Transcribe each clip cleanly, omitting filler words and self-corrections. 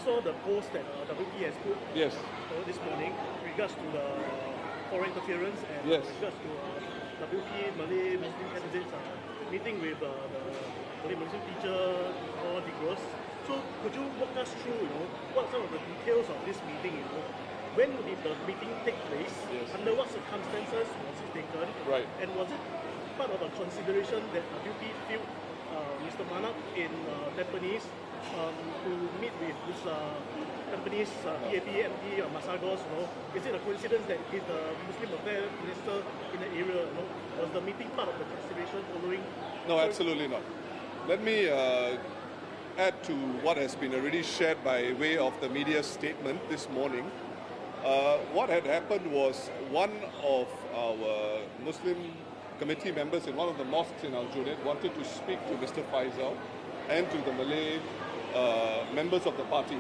saw the post that WP has put Yes. this morning with regards to the foreign interference and Yes. with regards to WP Malay Muslim candidates meeting with the Malay Muslim teacher Noor Deros. So could you walk us through, what some of the details of this meeting? When did the meeting take place? Yes. Under what circumstances was it taken? Right. And was it part of a consideration that WP filled Mr. Manap in Tampines to meet with this Tampines PAP MP Masagos? Is it a coincidence that he's the Muslim Affairs Minister in the area? Was the meeting part of the consideration following? No, absolutely not. Let me add to what has been already shared by way of the media statement this morning. What had happened was one of our Muslim committee members in one of the mosques in Aljunied wanted to speak to Mr. Faisal and to the Malay members of the party.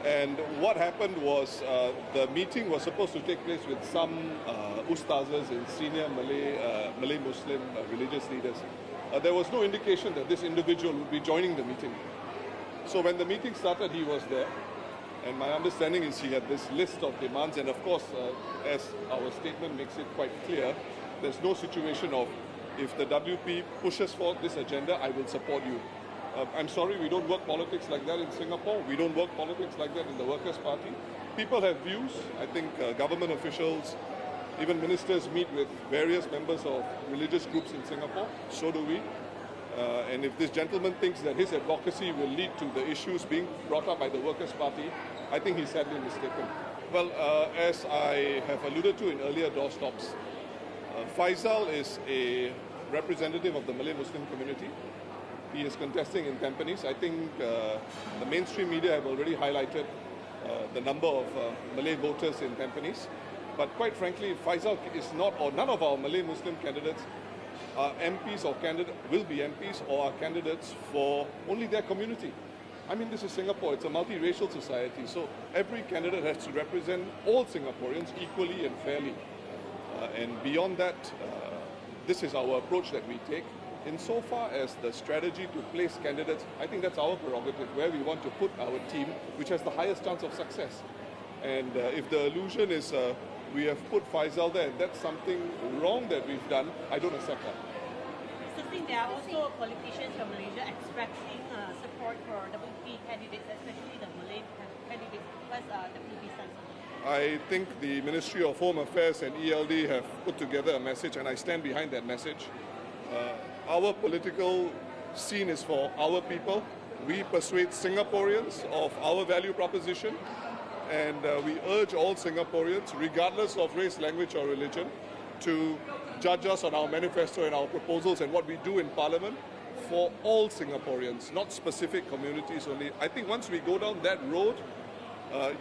And what happened was the meeting was supposed to take place with some ustazas and senior Malay Muslim religious leaders. There was no indication that this individual would be joining the meeting. So when the meeting started, he was there. And my understanding is he had this list of demands. And of course, as our statement makes it quite clear, there's no situation of if the WP pushes for this agenda, I will support you. I'm sorry, we don't work politics like that in Singapore. We don't work politics like that in the Workers' Party. People have views. I think government officials, even ministers meet with various members of religious groups in Singapore. So do we. And if this gentleman thinks that his advocacy will lead to the issues being brought up by the Workers' Party, I think he's sadly mistaken. Well, as I have alluded to in earlier doorstops, Faisal is a representative of the Malay Muslim community. He is contesting in Tampines. I think the mainstream media have already highlighted the number of Malay voters in Tampines. But quite frankly, Faisal is not, or none of our Malay Muslim candidates are MPs or will be MPs or are candidates for only their community. I mean, this is Singapore. It's a multiracial society. So every candidate has to represent all Singaporeans equally and fairly. And beyond that, this is our approach that we take. Insofar as the strategy to place candidates, I think that's our prerogative, where we want to put our team, which has the highest chance of success. And if the illusion is we have put Faisal there, that's something wrong that we've done, I don't accept that. Mr. Singh, there are also politicians from Malaysia expressing support for WP candidates, especially the Malay candidates, plus WP Census. I think the Ministry of Home Affairs and ELD have put together a message, and I stand behind that message. Our political scene is for our people. We persuade Singaporeans of our value proposition, and we urge all Singaporeans, regardless of race, language or religion, to judge us on our manifesto and our proposals and what we do in Parliament for all Singaporeans, not specific communities only. I think once we go down that road,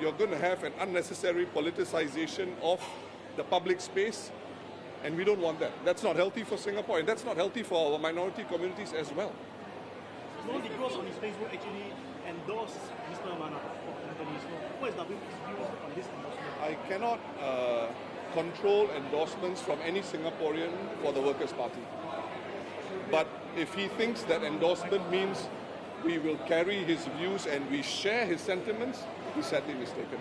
you're going to have an unnecessary politicization of the public space, and we don't want that. That's not healthy for Singapore, and that's not healthy for our minority communities as well. Noor Deros on his Facebook actually endorsed Mr. Manap for Tampines. What is WP's views on this endorsement? I cannot control endorsements from any Singaporean for the Workers' Party. But if he thinks that endorsement means we will carry his views and we share his sentiments, he's sadly mistaken.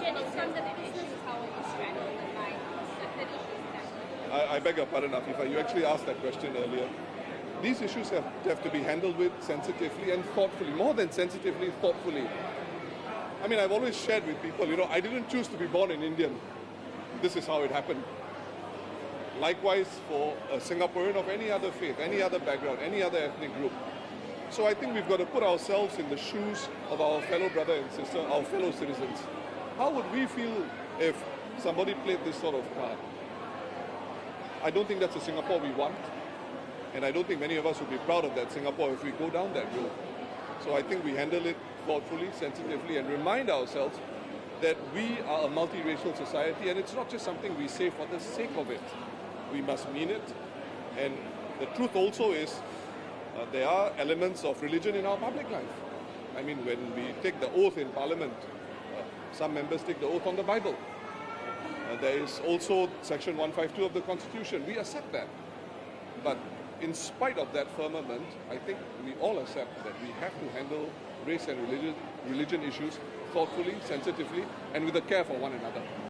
Janice, from the business is how it was straddled the line on certain issues. I beg your pardon, Afifa, you actually asked that question earlier. These issues have to be handled with sensitively and thoughtfully, more than sensitively, thoughtfully. I mean, I've always shared with people, I didn't choose to be born an Indian. This is how it happened. Likewise for a Singaporean of any other faith, any other background, any other ethnic group. So I think we've got to put ourselves in the shoes of our fellow brother and sister, our fellow citizens. How would we feel if somebody played this sort of card? I don't think that's a Singapore we want. And I don't think many of us would be proud of that Singapore if we go down that road. So I think we handle it thoughtfully, sensitively, and remind ourselves that we are a multiracial society, and it's not just something we say for the sake of it. We must mean it. And the truth also is there are elements of religion in our public life. I mean, when we take the oath in Parliament, some members take the oath on the Bible. There is also Section 152 of the Constitution. We accept that. But in spite of that firmament, I think we all accept that we have to handle race and religion issues thoughtfully, sensitively, and with a care for one another.